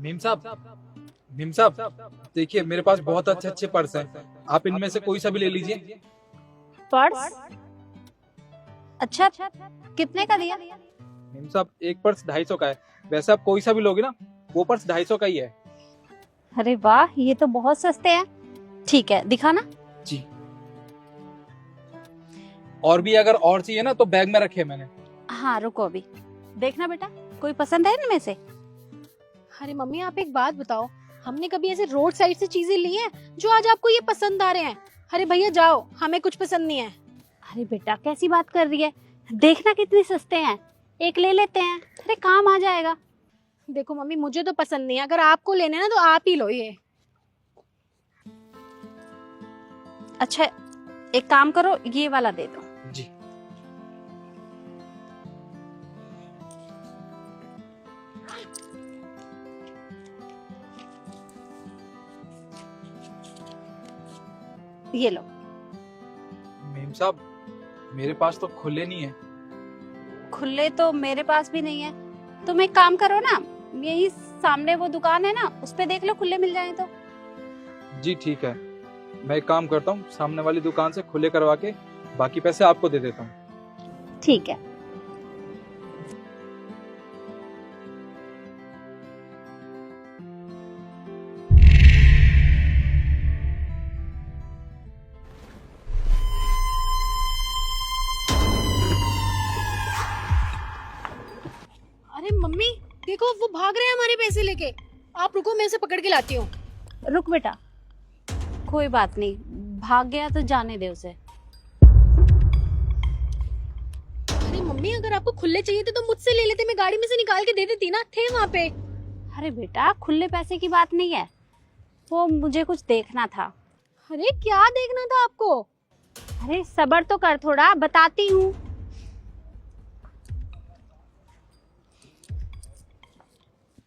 Meme साहब देखिए, मेरे पास बहुत अच्छे अच्छे पर्स हैं, आप इनमें से कोई सा भी ले लीजिए। पर्स? अच्छा, कितने का दिया? मीम साहब एक पर्स 250 का है, वैसे आप कोई सा भी लोगे ना वो पर्स 250 का ही है। अरे वाह, ये तो बहुत सस्ते हैं। ठीक है, दिखाना। जी, और भी अगर और चाहिए ना तो बैग में रखे मैंने। हाँ रुको, अभी देखना बेटा, कोई पसंद है इनमें से? अरे मम्मी, आप एक बात बताओ, हमने कभी ऐसे रोड साइड से चीजें ली हैं जो आज आपको ये पसंद आ रहे हैं? अरे भैया जाओ, हमें कुछ पसंद नहीं है। अरे बेटा कैसी बात कर रही है, देखना कितने सस्ते हैं, एक ले लेते हैं, अरे काम आ जाएगा। देखो मम्मी, मुझे तो पसंद नहीं है, अगर आपको लेने ना तो आप ही लो ये। अच्छा एक काम करो, ये वाला दे दो। जी, ये लो। मीम साहब मेरे पास तो खुले नहीं है। खुले तो मेरे पास भी नहीं है, तुम एक काम करो ना, यही सामने वो दुकान है ना, उस पे देख लो, खुले मिल जाए तो। जी ठीक है, मैं एक काम करता हूँ, सामने वाली दुकान से खुले करवा के बाकी पैसे आपको दे देता हूँ। ठीक है। अरे मम्मी देखो, वो भाग रहे हैं हमारे पैसे लेके। आप रुको, मैं उसे पकड़ के लाती हूँ। रुक बेटा, कोई बात नहीं, भाग गया तो जाने दे उसे। अरे मम्मी, अगर आपको खुले चाहिए थे तो मुझसे ले लेते, मैं गाड़ी में से निकाल के दे देती ना, थे वहाँ पे। अरे बेटा खुले पैसे की बात नहीं है, वो मुझे कुछ देखना था। अरे क्या देखना था आपको? अरे सब्र तो कर थोड़ा, बताती हूँ।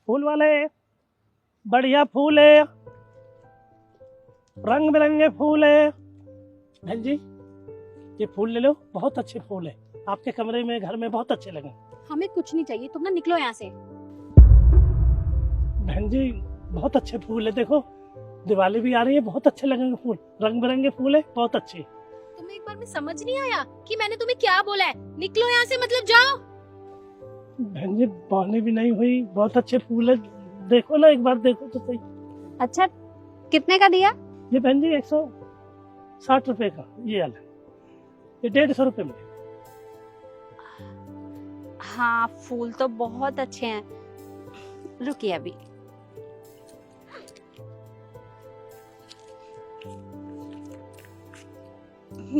फूल वाले, बढ़िया फूल है, रंग बिरंगे फूल है। बहन जी ये फूल ले लो, बहुत अच्छे फूल है, आपके कमरे में घर में बहुत अच्छे लगे। हमें कुछ नहीं चाहिए, तुम ना निकलो यहाँ से। बहन जी बहुत अच्छे फूल है, देखो दिवाली भी आ रही है, बहुत अच्छे लगेंगे फूल, रंग बिरंगे फूल है, बहुत अच्छे। तुम्हें एक बार में समझ नहीं आया कि मैंने तुम्हें क्या बोला है? निकलो यहाँ से, मतलब जाओ। बहन जी पानी भी नहीं हुई, बहुत अच्छे फूल है, देखो ना एक बार देखो तो सही। अच्छा कितने का दिया? ये बहन जी 160 रुपए का ये वाला, ये 150 रुपए में। हाँ फूल तो बहुत अच्छे हैं, रुकिए अभी।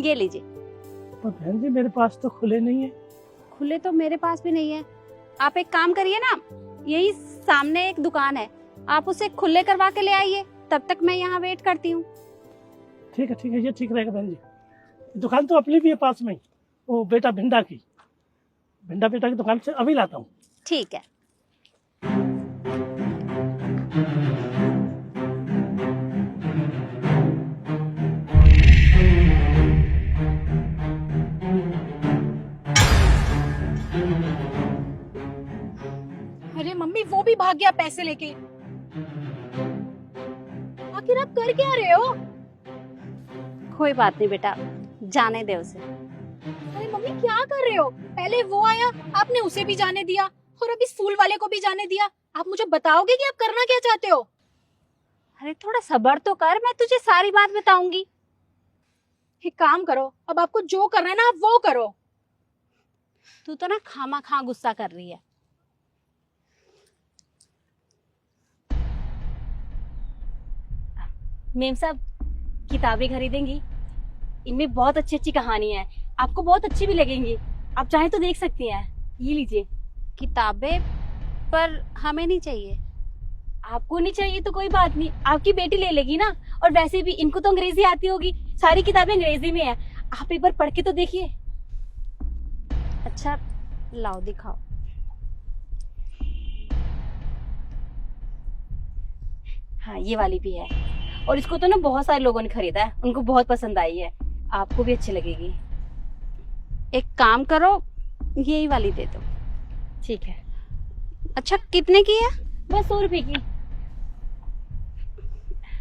ये लीजिए। पर बहन जी मेरे पास तो खुले नहीं है। खुले तो मेरे पास भी नहीं है, आप एक काम करिए ना, यही सामने एक दुकान है, आप उसे खुले करवा के ले आइए, तब तक मैं यहाँ वेट करती हूँ। ठीक है ये ठीक रहेगा बहन जी। दुकान तो अपनी भी है पास में ही, वो बेटा भिंडा की, भिंडा बेटा की दुकान से अभी लाता हूँ। ठीक है। अरे मम्मी, वो भी भाग गया पैसे लेके। आखिर आप कर क्या रहे हो? कोई बात नहीं बेटा, जाने दे उसे। अरे मम्मी क्या कर रहे हो? पहले वो आया, आपने उसे भी जाने दिया, और अब इस फूल वाले को भी जाने दिया। आप मुझे बताओगे कि आप करना क्या चाहते हो? अरे थोड़ा सब्र तो कर, मैं तुझे सारी बात बताऊंगी। एक काम करो, अब आपको जो करना है ना आप वो करो। तू तो ना खामा खा गुस्सा कर रही है। मेम साहब किताबें खरीदेंगी? इनमें बहुत अच्छी अच्छी कहानियां हैं, आपको बहुत अच्छी भी लगेंगी, आप चाहें तो देख सकती हैं। ये लीजिए। किताबें? पर हमें नहीं चाहिए। आपको नहीं चाहिए तो कोई बात नहीं, आपकी बेटी ले लेगी ना, और वैसे भी इनको तो अंग्रेजी आती होगी, सारी किताबें अंग्रेजी में हैं, आप एक बार पढ़ के तो देखिए। अच्छा लाओ दिखाओ। हाँ ये वाली भी है, और इसको तो ना बहुत सारे लोगों ने खरीदा है, उनको बहुत पसंद आई है, आपको भी अच्छी लगेगी। एक काम करो, यही वाली दे दो। ठीक है। अच्छा कितने की है? बस 100 रुपए की।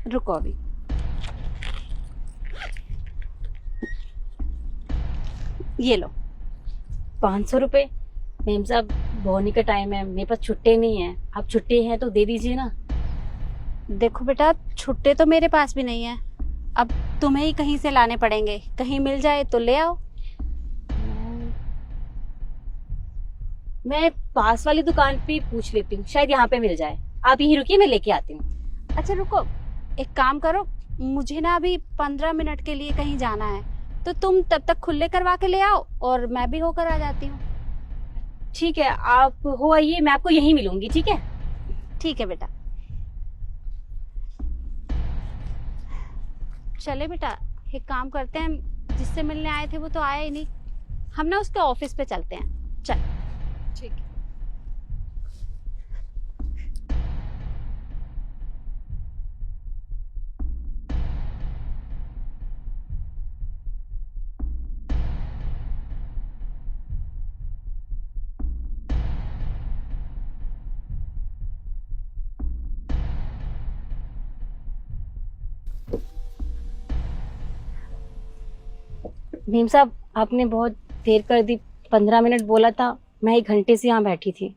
रुको अभी। ये लो। 500 रुपए? मैम साहब बोनी का टाइम है, मेरे पास छुट्टे नहीं है। आप छुट्टे हैं तो दे दीजिए ना। देखो बेटा, छुट्टे तो मेरे पास भी नहीं है, अब तुम्हें ही कहीं से लाने पड़ेंगे। कहीं मिल जाए तो ले आओ। मैं पास वाली दुकान पे पूछ लेती हूँ, शायद यहाँ पे मिल जाए। आप यहीं रुकिए, मैं लेके आती हूँ। अच्छा रुको, एक काम करो, मुझे ना अभी 15 मिनट के लिए कहीं जाना है, तो तुम तब तक खुले करवा के ले आओ और मैं भी होकर आ जाती हूँ। ठीक है, आप हो आइए, मैं आपको यहीं मिलूंगी। ठीक है? ठीक है बेटा। चले बेटा, एक काम करते हैं, जिससे मिलने आए थे वो तो आया ही नहीं, हम ना उसके ऑफिस पे चलते हैं। चल। ठीक है। भीम साहब, आपने बहुत देर कर दी। 15 मिनट बोला था, मैं 1 घंटे से यहाँ बैठी थी।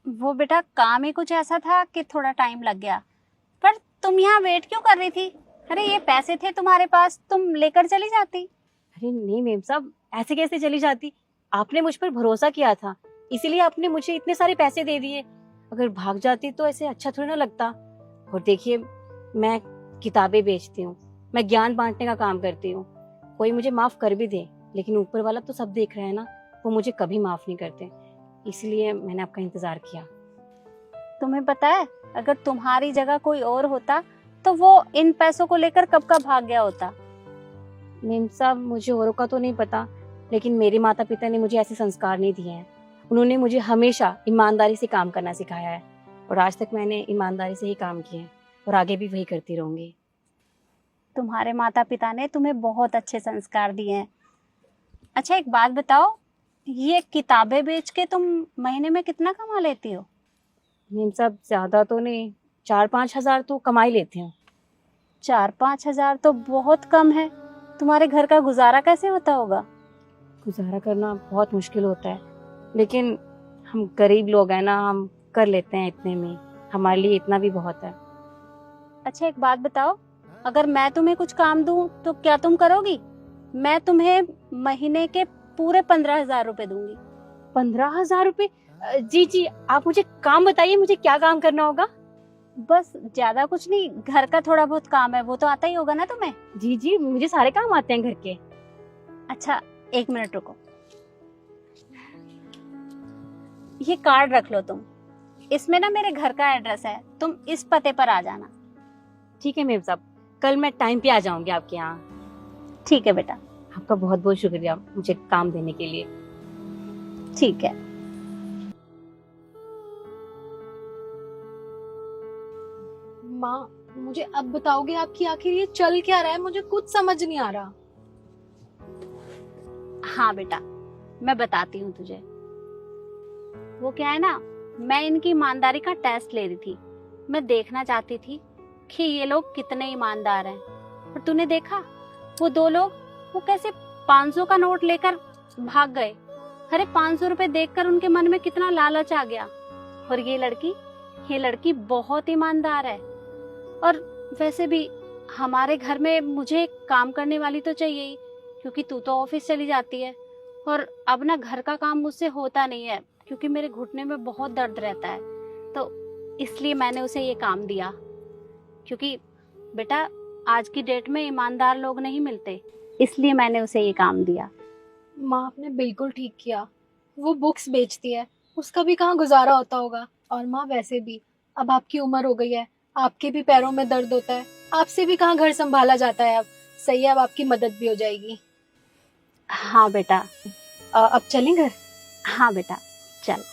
वो बेटा काम ही कुछ ऐसा था कि थोड़ा टाइम लग गया, पर तुम यहाँ वेट क्यों कर रही थी? अरे ये पैसे थे तुम्हारे पास, तुम लेकर चली जाती। अरे नहीं मैम साहब, ऐसे कैसे चली जाती? आपने मुझ पर भरोसा किया था, इसीलिए आपने मुझे इतने सारे पैसे दे दिए। अगर भाग जाती तो ऐसे अच्छा थोड़ी ना लगता। और देखिए, मैं किताबें बेचती हूँ, मैं ज्ञान बांटने का काम करती हूँ। कोई मुझे माफ कर भी दे, लेकिन ऊपर वाला तो सब देख रहा है ना, वो मुझे कभी माफ नहीं करते। इसलिए मैंने आपका इंतजार किया। तुम्हें पता है, अगर तुम्हारी जगह कोई और होता तो वो इन पैसों को लेकर कब का भाग गया होता। मैम साहब, मुझे औरों का तो नहीं पता, लेकिन मेरे माता पिता ने मुझे ऐसे संस्कार नहीं दिए हैं। उन्होंने मुझे हमेशा ईमानदारी से काम करना सिखाया है, और आज तक मैंने ईमानदारी से ही काम किया है, और आगे भी वही करती रहूंगी। तुम्हारे माता पिता ने तुम्हें बहुत अच्छे संस्कार दिए हैं। अच्छा एक बात बताओ, ये किताबें बेच के तुम महीने में कितना कमा लेती हो? मैम साहब, ज्यादा तो नहीं, 4-5 हजार तो कमा ही लेती हूँ। 4-5 हजार तो बहुत कम है। तुम्हारे घर का गुजारा कैसे होता होगा? गुजारा करना बहुत मुश्किल होता है, लेकिन हम गरीब लोग हैं ना, हम कर लेते हैं इतने में। हमारे लिए इतना भी बहुत है। अच्छा एक बात बताओ, अगर मैं तुम्हें कुछ काम दूं तो क्या तुम करोगी? मैं तुम्हें महीने के पूरे 15,000 रुपए दूंगी। 15,000 रुपए? जी जी, आप मुझे काम बताइए, मुझे क्या काम करना होगा? बस ज्यादा कुछ नहीं, घर का थोड़ा बहुत काम है, वो तो आता ही होगा ना तुम्हें। जी जी, मुझे सारे काम आते हैं घर के। अच्छा 1 मिनट रुको, ये कार्ड रख लो तुम, इसमें ना मेरे घर का एड्रेस है, तुम इस पते पर आ जाना। ठीक है मैम साहब, कल मैं टाइम पे आ जाऊंगी आपके यहाँ। ठीक है बेटा। आपका बहुत बहुत शुक्रिया मुझे काम देने के लिए। ठीक है। माँ, मुझे अब बताओगे आपकी आखिर ये चल क्या रहा है? मुझे कुछ समझ नहीं आ रहा। हाँ बेटा, मैं बताती हूँ तुझे। वो क्या है ना, मैं इनकी ईमानदारी का टेस्ट ले रही थी। मैं देखना चाहती थी कि ये लोग कितने ईमानदार हैं। और तूने देखा, वो 2 लोग वो कैसे 500 का नोट लेकर भाग गए। अरे 500 रुपए देखकर उनके मन में कितना लालच आ गया। और ये लड़की बहुत ईमानदार है। और वैसे भी हमारे घर में मुझे काम करने वाली तो चाहिए ही, क्योंकि तू तो ऑफिस चली जाती है। और अब ना घर का काम मुझसे होता नहीं है, क्योंकि मेरे घुटने में बहुत दर्द रहता है। तो इसलिए मैंने उसे ये काम दिया, क्योंकि बेटा आज की डेट में ईमानदार लोग नहीं मिलते, इसलिए मैंने उसे ये काम दिया। माँ, आपने बिल्कुल ठीक किया। वो बुक्स बेचती है, उसका भी कहाँ गुजारा होता होगा। और माँ, वैसे भी अब आपकी उम्र हो गई है, आपके भी पैरों में दर्द होता है, आपसे भी कहाँ घर संभाला जाता है। अब सही है, अब आपकी मदद भी हो जाएगी। हाँ बेटा। अब चलें घर? हाँ बेटा, चल।